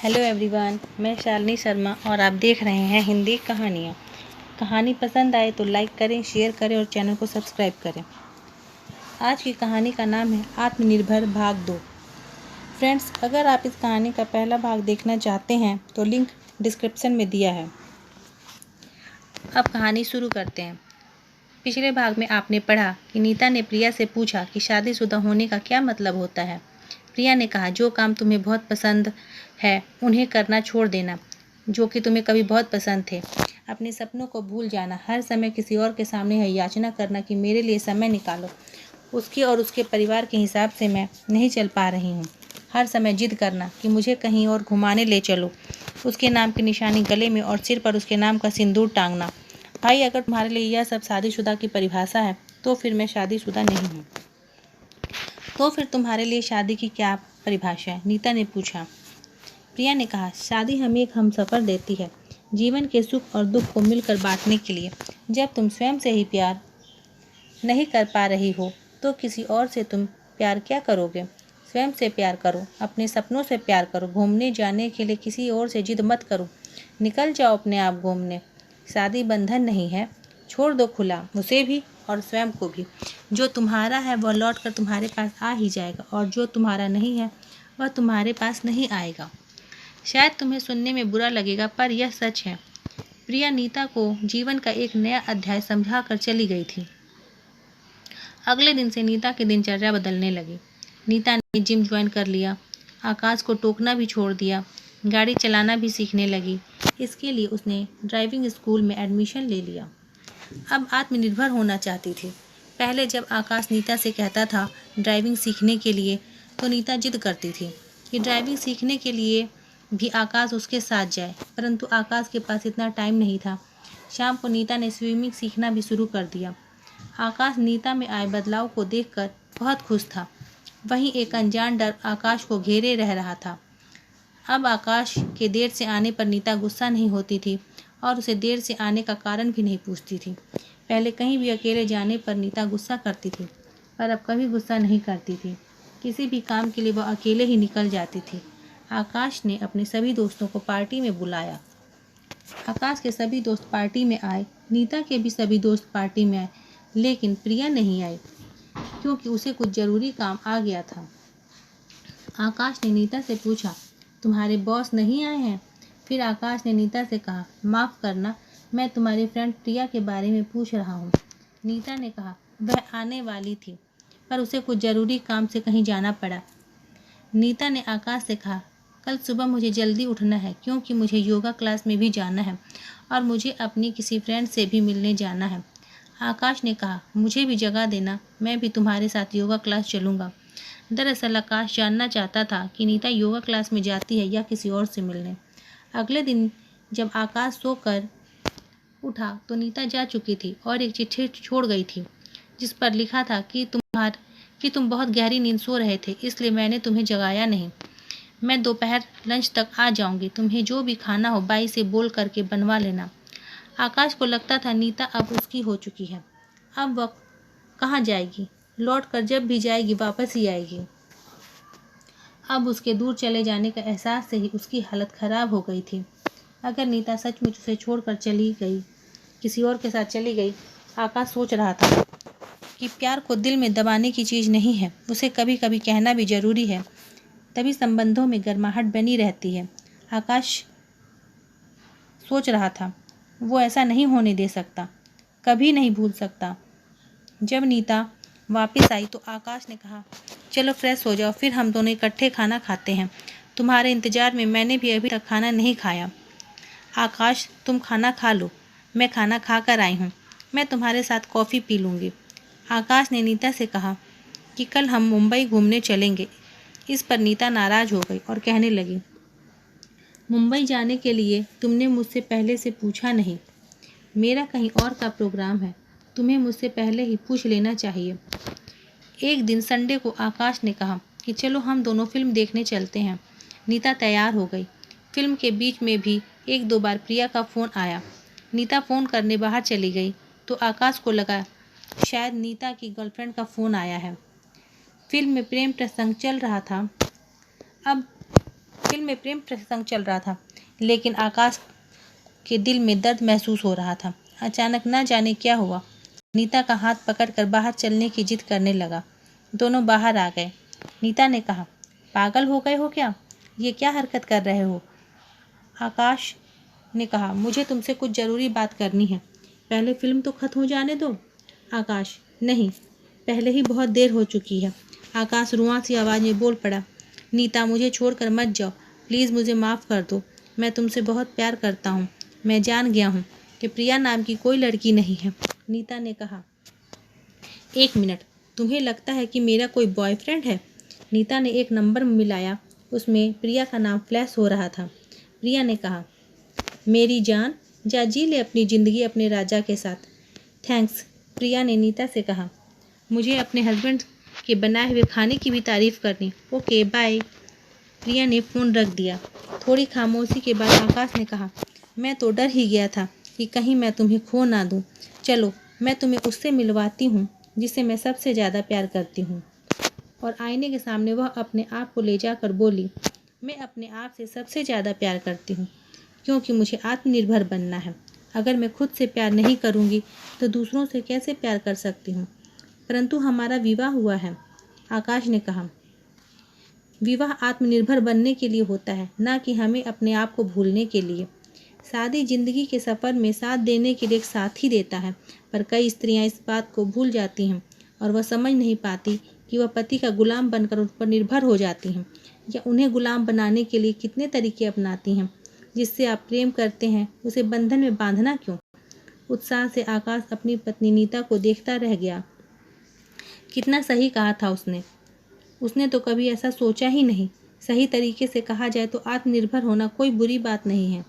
Hello everyone, मैं शालिनी शर्मा और आप देख रहे हैं हिंदी कहानियाँ। कहानी पसंद आए तो लाइक करें, शेयर करें और चैनल को सब्सक्राइब करें। आज की कहानी का नाम है आत्मनिर्भर भाग 2। फ्रेंड्स, अगर आप इस कहानी का पहला भाग देखना चाहते हैं तो लिंक डिस्क्रिप्शन में दिया है। अब कहानी शुरू करते हैं। पिछले भाग में आपने पढ़ा कि नीता ने प्रिया से पूछा कि शादीशुदा होने का क्या मतलब होता है। प्रिया ने कहा, जो काम तुम्हें बहुत पसंद है उन्हें करना छोड़ देना, जो कि तुम्हें कभी बहुत पसंद थे। अपने सपनों को भूल जाना, हर समय किसी और के सामने यह याचना करना कि मेरे लिए समय निकालो। उसके और उसके परिवार के हिसाब से मैं नहीं चल पा रही हूँ। हर समय जिद करना कि मुझे कहीं और घुमाने ले चलो। उसके नाम की निशानी गले में और सिर पर उसके नाम का सिंदूर टांगना। भाई, अगर तुम्हारे लिए यह सब शादीशुदा की परिभाषा है तो फिर मैं शादीशुदा नहीं हूँ। तो फिर तुम्हारे लिए शादी की क्या परिभाषा है? नीता ने पूछा। प्रिया ने कहा, शादी हमें एक हमसफ़र देती है, जीवन के सुख और दुख को मिलकर बांटने के लिए। जब तुम स्वयं से ही प्यार नहीं कर पा रही हो तो किसी और से तुम प्यार क्या करोगे? स्वयं से प्यार करो, अपने सपनों से प्यार करो। घूमने जाने के लिए किसी और से जिद मत करो। निकल जाओ अपने आप घूमने। शादी बंधन नहीं है, छोड़ दो खुला, उसे भी और स्वयं को भी। जो तुम्हारा है वह लौट कर तुम्हारे पास आ ही जाएगा, और जो तुम्हारा नहीं है वह तुम्हारे पास नहीं आएगा। शायद तुम्हें सुनने में बुरा लगेगा, पर यह सच है। प्रिया नीता को जीवन का एक नया अध्याय समझा कर चली गई थी। अगले दिन से नीता की दिनचर्या बदलने लगी। नीता ने जिम ज्वाइन कर लिया, आकाश को टोकना भी छोड़ दिया, गाड़ी चलाना भी सीखने लगी। इसके लिए उसने ड्राइविंग स्कूल में एडमिशन ले लिया। अब आत्मनिर्भर होना चाहती थी। पहले जब आकाश नीता से कहता था ड्राइविंग सीखने के लिए, तो नीता जिद करती थी कि ड्राइविंग सीखने के लिए भी आकाश उसके साथ जाए, परंतु आकाश के पास इतना टाइम नहीं था। शाम को नीता ने स्विमिंग सीखना भी शुरू कर दिया। आकाश नीता में आए बदलाव को देखकर बहुत खुश था। वहीं एक अनजान डर आकाश को घेरे रह रहा था। अब आकाश के देर से आने पर नीता गुस्सा नहीं होती थी और उसे देर से आने का कारण भी नहीं पूछती थी। पहले कहीं भी अकेले जाने पर नीता गुस्सा करती थी, पर अब कभी गुस्सा नहीं करती थी। किसी भी काम के लिए वह अकेले ही निकल जाती थी। आकाश ने अपने सभी दोस्तों को पार्टी में बुलाया। आकाश के सभी दोस्त पार्टी में आए, नीता के भी सभी दोस्त पार्टी में आए, लेकिन प्रिया नहीं आई क्योंकि उसे कुछ ज़रूरी काम आ गया था। आकाश ने नीता से पूछा, तुम्हारे बॉस नहीं आए हैं? फिर आकाश ने नीता से कहा, माफ़ करना, मैं तुम्हारी फ्रेंड प्रिया के बारे में पूछ रहा हूँ। नीता ने कहा, वह आने वाली थी, पर उसे कुछ ज़रूरी काम से कहीं जाना पड़ा। नीता ने आकाश से कहा, कल सुबह मुझे जल्दी उठना है क्योंकि मुझे योगा क्लास में भी जाना है और मुझे अपनी किसी फ्रेंड से भी मिलने जाना है। आकाश ने कहा, मुझे भी जगह देना, मैं भी तुम्हारे साथ योगा क्लास चलूँगा। दरअसल आकाश जानना चाहता था कि नीता योगा क्लास में जाती है या किसी और से मिलने। अगले दिन जब आकाश सोकर उठा तो नीता जा चुकी थी और एक चिट्ठी छोड़ गई थी, जिस पर लिखा था कि तुम बहुत गहरी नींद सो रहे थे, इसलिए मैंने तुम्हें जगाया नहीं। मैं दोपहर लंच तक आ जाऊंगी, तुम्हें जो भी खाना हो बाई से बोल करके बनवा लेना। आकाश को लगता था नीता अब उसकी हो चुकी है। अब वह कहाँ जाएगी? लौट कर जब भी जाएगी वापस ही आएगी। अब उसके दूर चले जाने का एहसास से ही उसकी हालत खराब हो गई थी। अगर नीता सचमुच उसे छोड़कर चली गई, किसी और के साथ चली गई, आकाश सोच रहा था कि प्यार को दिल में दबाने की चीज़ नहीं है, उसे कभी कभी कहना भी ज़रूरी है, तभी संबंधों में गर्माहट बनी रहती है। आकाश सोच रहा था, वो ऐसा नहीं होने दे सकता, कभी नहीं भूल सकता। जब नीता वापस आई तो आकाश ने कहा, चलो फ्रेश हो जाओ, फिर हम दोनों इकट्ठे खाना खाते हैं। तुम्हारे इंतज़ार में मैंने भी अभी तक खाना नहीं खाया। आकाश, तुम खाना खा लो, मैं खाना खा कर आई हूँ, मैं तुम्हारे साथ कॉफ़ी पी लूँगी। आकाश ने नीता से कहा कि कल हम मुंबई घूमने चलेंगे। इस पर नीता नाराज़ हो गई और कहने लगी, मुंबई जाने के लिए तुमने मुझसे पहले से पूछा नहीं। मेरा कहीं और का प्रोग्राम है, तुम्हें मुझसे पहले ही पूछ लेना चाहिए। एक दिन संडे को आकाश ने कहा कि चलो हम दोनों फिल्म देखने चलते हैं। नीता तैयार हो गई। फिल्म के बीच में भी एक दो बार प्रिया का फ़ोन आया। नीता फ़ोन करने बाहर चली गई तो आकाश को लगा शायद नीता की गर्लफ्रेंड का फ़ोन आया है। फिल्म में प्रेम प्रसंग चल रहा था। अब फिल्म में प्रेम प्रसंग चल रहा था, लेकिन आकाश के दिल में दर्द महसूस हो रहा था। अचानक न जाने क्या हुआ, नीता का हाथ पकड़कर बाहर चलने की जिद करने लगा। दोनों बाहर आ गए। नीता ने कहा, पागल हो गए हो क्या? ये क्या हरकत कर रहे हो? आकाश ने कहा, मुझे तुमसे कुछ ज़रूरी बात करनी है। पहले फिल्म तो खत्म हो जाने दो। आकाश, नहीं, पहले ही बहुत देर हो चुकी है। आकाश रुआं सी आवाज़ में बोल पड़ा, नीता मुझे छोड़कर मत जाओ, प्लीज़ मुझे माफ़ कर दो। मैं तुमसे बहुत प्यार करता हूँ। मैं जान गया हूँ कि प्रिया नाम की कोई लड़की नहीं है। नीता ने कहा, एक मिनट, तुम्हें लगता है कि मेरा कोई बॉयफ्रेंड है? नीता ने एक नंबर मिलाया, उसमें प्रिया का नाम फ्लैश हो रहा था। प्रिया ने कहा, मेरी जान, जा जी ले अपनी ज़िंदगी अपने राजा के साथ। थैंक्स, प्रिया ने नीता से कहा। मुझे अपने हस्बैंड के बनाए हुए खाने की भी तारीफ़ करनी। Okay, bye. प्रिया ने फ़ोन रख दिया। थोड़ी खामोशी के बाद आकाश ने कहा, मैं तो डर ही गया था कि कहीं मैं तुम्हें खो ना दूँ। चलो, मैं तुम्हें उससे मिलवाती हूँ जिसे मैं सबसे ज़्यादा प्यार करती हूँ। और आईने के सामने वह अपने आप को ले जाकर बोली, मैं अपने आप से सबसे ज़्यादा प्यार करती हूँ, क्योंकि मुझे आत्मनिर्भर बनना है। अगर मैं खुद से प्यार नहीं करूँगी तो दूसरों से कैसे प्यार कर सकती हूँ? परंतु हमारा विवाह हुआ है। आकाश ने कहा, विवाह आत्मनिर्भर बनने के लिए होता है, ना कि हमें अपने आप को भूलने के लिए। शादी जिंदगी के सफ़र में साथ देने के लिए एक साथी देता है, पर कई स्त्रियां इस बात को भूल जाती हैं और वह समझ नहीं पाती कि वह पति का गुलाम बनकर उन पर निर्भर हो जाती हैं, या उन्हें गुलाम बनाने के लिए कितने तरीके अपनाती हैं। जिससे आप प्रेम करते हैं उसे बंधन में बांधना क्यों? उत्साह से आकाश अपनी पत्नी नीता को देखता रह गया। कितना सही कहा था उसने। उसने तो कभी ऐसा सोचा ही नहीं। सही तरीके से कहा जाए तो आत्मनिर्भर होना कोई बुरी बात नहीं है।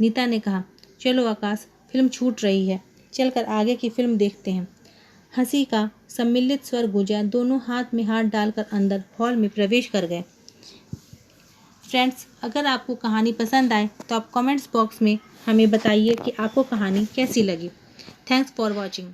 नीता ने कहा, चलो आकाश, फिल्म छूट रही है, चलकर आगे की फिल्म देखते हैं। हंसी का सम्मिलित स्वर गूंजा। दोनों हाथ में हाथ डालकर अंदर हॉल में प्रवेश कर गए। फ्रेंड्स, अगर आपको कहानी पसंद आए तो आप कमेंट्स बॉक्स में हमें बताइए कि आपको कहानी कैसी लगी। Thanks for watching.